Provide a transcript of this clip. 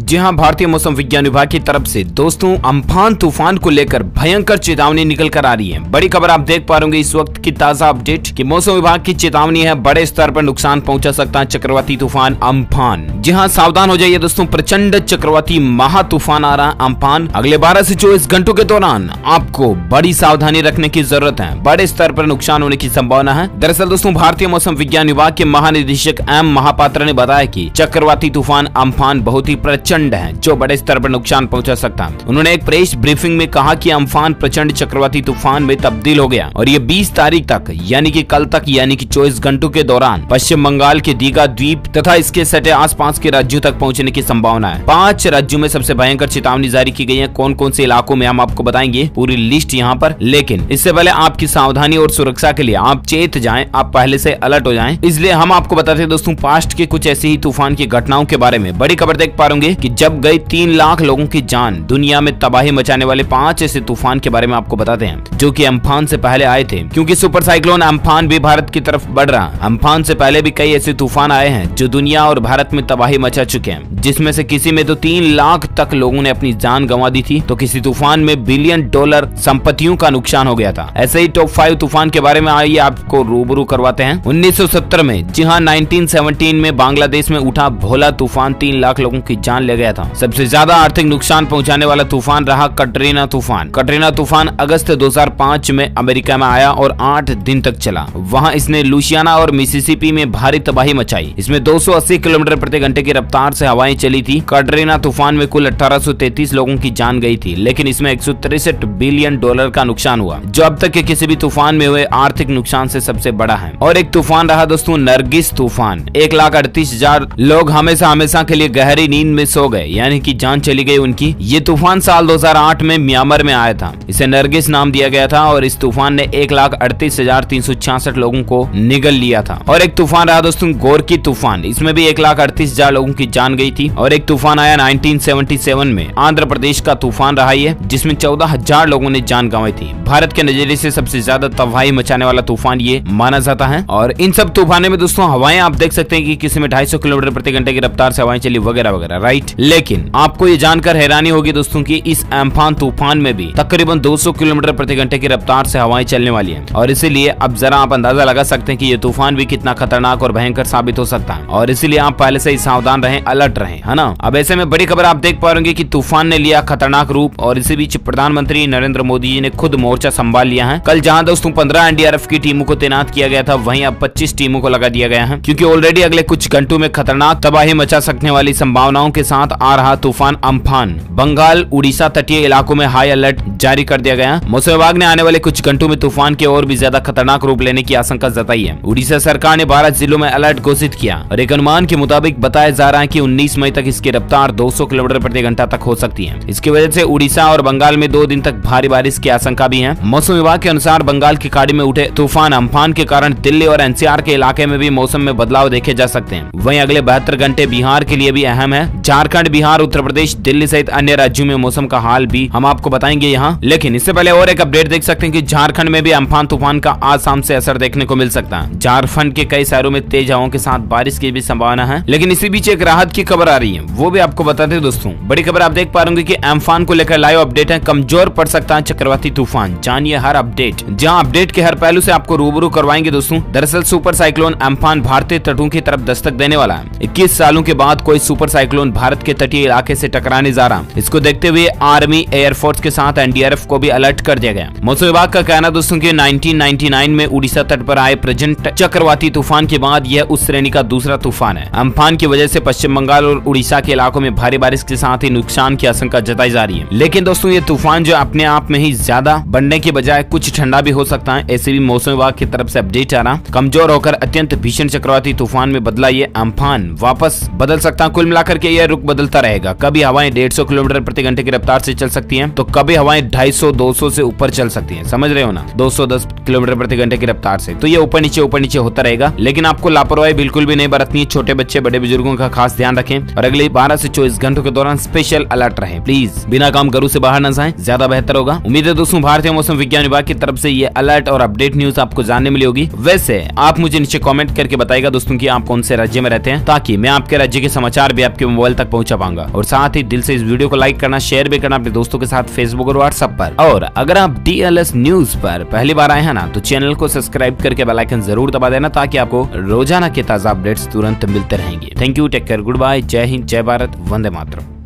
जी हां, भारतीय मौसम विज्ञान विभाग की तरफ से दोस्तों अम्फान तूफान को लेकर भयंकर चेतावनी निकल कर आ रही है। बड़ी खबर आप देख पा रहे इस वक्त की ताजा अपडेट कि मौसम विभाग की चेतावनी है, बड़े स्तर पर नुकसान पहुंचा सकता है चक्रवाती तूफान अम्फान। जी हां, सावधान हो जाइए दोस्तों, प्रचंड चक्रवाती महा तूफान आ रहा है अम्फान। अगले 12 से 24 घंटों के दौरान आपको बड़ी सावधानी रखने की जरूरत है, बड़े स्तर पर नुकसान होने की संभावना है। दरअसल दोस्तों भारतीय मौसम विज्ञान विभाग के महानिदेशक एम महापात्र ने बताया कि चक्रवाती तूफान अम्फान बहुत ही प्रचंड है, जो बड़े स्तर पर नुकसान पहुंचा सकता है। उन्होंने एक प्रेस ब्रीफिंग में कहा कि अम्फान प्रचंड चक्रवाती तूफान में तब्दील हो गया और ये 20 तारीख तक यानी कि कल तक यानी कि 24 घंटों के दौरान पश्चिम बंगाल के दीघा द्वीप तथा इसके सटे आसपास के राज्यों तक पहुंचने की संभावना है। 5 राज्यों में सबसे भयंकर चेतावनी जारी की गई है। कौन कौन से इलाकों में हम आपको बताएंगे पूरी लिस्ट यहाँ पर, लेकिन इससे पहले आपकी सावधानी और सुरक्षा के लिए आप चेत जाएं, आप पहले से अलर्ट हो जाएं। इसलिए हम आपको बताते हैं दोस्तों पास्ट के कुछ ऐसी ही तूफान की घटनाओं के बारे में। बड़ी खबर देख पा रहे कि जब गई 3 लाख लोगों की जान, दुनिया में तबाही मचाने वाले 5 ऐसे तूफान के बारे में आपको बताते हैं जो कि अम्फान से पहले आए थे, क्योंकि सुपर साइक्लोन अम्फान भी भारत की तरफ बढ़ रहा। अम्फान से पहले भी कई ऐसे तूफान आए हैं जो दुनिया और भारत में तबाही मचा चुके हैं, जिसमें से किसी में तो 3 लाख तक लोगों ने अपनी जान गंवा दी थी, तो किसी तूफान में बिलियन डॉलर संपत्तियों का नुकसान हो गया था। ऐसे ही टॉप 5 तूफान के बारे में आइए आपको रूबरू करवाते हैं। 1970 में, जी हाँ 1917 में बांग्लादेश में उठा भोला तूफान 3 लाख लोगों की जान ले गया था। सबसे ज्यादा आर्थिक नुकसान पहुंचाने वाला तूफान रहा कटरीना तूफान। कटरीना तूफान अगस्त 2005 में अमेरिका में आया और 8 दिन तक चला। वहां इसने लुसियाना और मिसिसिपी में भारी तबाही मचाई। इसमें 280 किलोमीटर प्रति घंटे की रफ्तार से हवाएं चली थी। कटरीना तूफान में कुल 1833 लोगों की जान गई थी, लेकिन इसमें 163 बिलियन डॉलर का नुकसान हुआ, जो अब तक के किसी भी तूफान में हुए आर्थिक नुकसान से सबसे बड़ा है। और एक तूफान रहा दोस्तों नरगिस तूफान। 1,38,000 लोग हमेशा हमेशा के लिए गहरी नींद में सो गए, यानी कि जान चली गई उनकी। ये तूफान साल 2008 में म्यांमार में आया था। इसे नरगिस नाम दिया गया था और इस तूफान ने 1,38,366 लोगों को निगल लिया था। और एक तूफान रहा दोस्तों गोरकी तूफान। इसमें भी 1,38,000 लोगों की जान गई थी। और एक तूफान आया 1977 में, आंध्र प्रदेश का तूफान रहा ये, जिसमें 14,000 लोगों ने जान गंवाई थी। भारत के नजरिए से सबसे ज्यादा तबाही मचाने वाला तूफान ये माना जाता है। और इन सब तूफानों में दोस्तों हवाएं आप देख सकते हैं कि किसी में 250 किलोमीटर प्रति घंटे की रफ्तार से हवाएं चली वगैरह वगैरह, राइट। लेकिन आपको ये जानकर हैरानी होगी दोस्तों कि इस अम्फान तूफान में भी तकरीबन 200 किलोमीटर प्रति घंटे की रफ्तार से हवाएं चलने वाली हैं। और इसीलिए अब जरा आप अंदाजा लगा सकते हैं कि ये तूफान भी कितना खतरनाक और भयंकर साबित हो सकता है। और इसीलिए आप पहले से ही सावधान रहें, अलर्ट रहें, है ना। अब ऐसे में बड़ी खबर आप देख पा रहे कि तूफान ने लिया खतरनाक रूप और इसी बीच प्रधानमंत्री नरेंद्र मोदी जी ने खुद मोर्चा संभाल लिया है। कल जहां दोस्तों 15 एनडीआरएफ की टीमों को तैनात किया गया था, वहीं अब 25 टीमों को लगा दिया गया है, क्योंकि ऑलरेडी अगले कुछ घंटों में खतरनाक तबाही मचा सकने वाली संभावनाओं के साथ आ रहा तूफान अम्फान। बंगाल उड़ीसा तटीय इलाकों में हाई अलर्ट जारी कर दिया गया। मौसम विभाग ने आने वाले कुछ घंटों में तूफान के और भी ज्यादा खतरनाक रूप लेने की आशंका जताई है। उड़ीसा सरकार ने 12 जिलों में अलर्ट घोषित किया और एक अनुमान के मुताबिक बताया जा रहा है कि 19 मई तक इसकी रफ्तार 200 किलोमीटर प्रति घंटा तक हो सकती है। इसकी वजह से उड़ीसा और बंगाल में 2 दिन तक भारी बारिश की आशंका भी है। मौसम विभाग के अनुसार बंगाल की खाड़ी में उठे तूफान अम्फान के कारण दिल्ली और एनसीआर के इलाके में भी मौसम में बदलाव देखे जा सकते हैं। वहीं अगले 72 घंटे बिहार के लिए भी अहम है। झारखंड, बिहार, उत्तर प्रदेश, दिल्ली सहित अन्य राज्यों में मौसम का हाल भी हम आपको बताएंगे यहाँ। लेकिन इससे पहले और एक अपडेट देख सकते हैं कि झारखंड में भी अम्फान तूफान का आज शाम से असर देखने को मिल सकता है। झारखंड के कई शहरों में तेज हवाओं के साथ बारिश की भी संभावना है। लेकिन इसी बीच एक राहत की खबर आ रही है, वो भी आपको बताते हैं दोस्तों। बड़ी खबर आप देख पा रहे कि अम्फान को लेकर लाइव अपडेट है। कमजोर पड़ सकता है चक्रवाती तूफान, जानिए हर अपडेट, जहां अपडेट के हर पहलू से आपको रूबरू करवाएंगे दोस्तों। दरअसल सुपर साइक्लोन अम्फान भारतीय तटों की तरफ दस्तक देने वाला है। 21 सालों के बाद कोई सुपर साइक्लोन भारत के तटीय इलाके से टकराने जा रहा। इसको देखते हुए आर्मी, एयरफोर्स के साथ एनडीआरएफ को भी अलर्ट कर दिया गया। मौसम विभाग का कहना दोस्तों कि 1999 में उड़ीसा तट पर आए प्रेजेंट चक्रवाती तूफान के बाद यह उस श्रेणी का दूसरा तूफान है। अम्फान की वजह से पश्चिम बंगाल और उड़ीसा के इलाकों में भारी बारिश के साथ ही नुकसान की आशंका जताई जा रही है। लेकिन दोस्तों ये तूफान जो अपने आप में ही ज्यादा बढ़ने के बजाय कुछ ठंडा भी हो सकता है, ऐसे भी मौसम विभाग की तरफ से अपडेट आ रहा। कमजोर होकर अत्यंत भीषण चक्रवाती तूफान में बदला ये अम्फान वापस बदल सकता है। कुल मिलाकर के यह रुख बदलता रहेगा। कभी हवाएं 150 किलोमीटर प्रति घंटे की रफ्तार से चल सकती हैं, तो कभी हवाएं 250-200 से ऊपर चल सकती हैं। समझ रहे हो ना, 210 किलोमीटर प्रति घंटे की रफ्तार से। तो ये ऊपर नीचे होता रहेगा। लेकिन आपको लापरवाही बिल्कुल भी नहीं बरतनी है। छोटे बच्चे, बड़े बुजुर्गों का खास ध्यान रखें और अगले 12 से 24 घंटों के दौरान स्पेशल अलर्ट रहें। प्लीज बिना काम घरों से बाहर न जाएं, ज्यादा बेहतर होगा। उम्मीद है दोस्तों भारतीय मौसम विज्ञान विभाग की तरफ से ये अलर्ट और अपडेट न्यूज आपको जानने मिली होगी। वैसे आप मुझे नीचे कमेंट करके बताइएगा दोस्तों कि आप कौन से राज्य में रहते हैं, ताकि मैं आपके राज्य के समाचार भी आपके मोबाइल तक पहुंचा पाऊंगा। और साथ ही दिल से इस वीडियो को लाइक करना, शेयर भी करना अपने दोस्तों के साथ फेसबुक और व्हाट्सएप पर। और अगर आप DLS न्यूज पर पहली बार आए हैं ना, तो चैनल को सब्सक्राइब करके बेल आइकन जरूर दबा देना, ताकि आपको रोजाना के ताजा अपडेट्स तुरंत मिलते रहेंगे। Thank you, take care, good bye, जय हिंद, जय भारत, वंदे मातरम।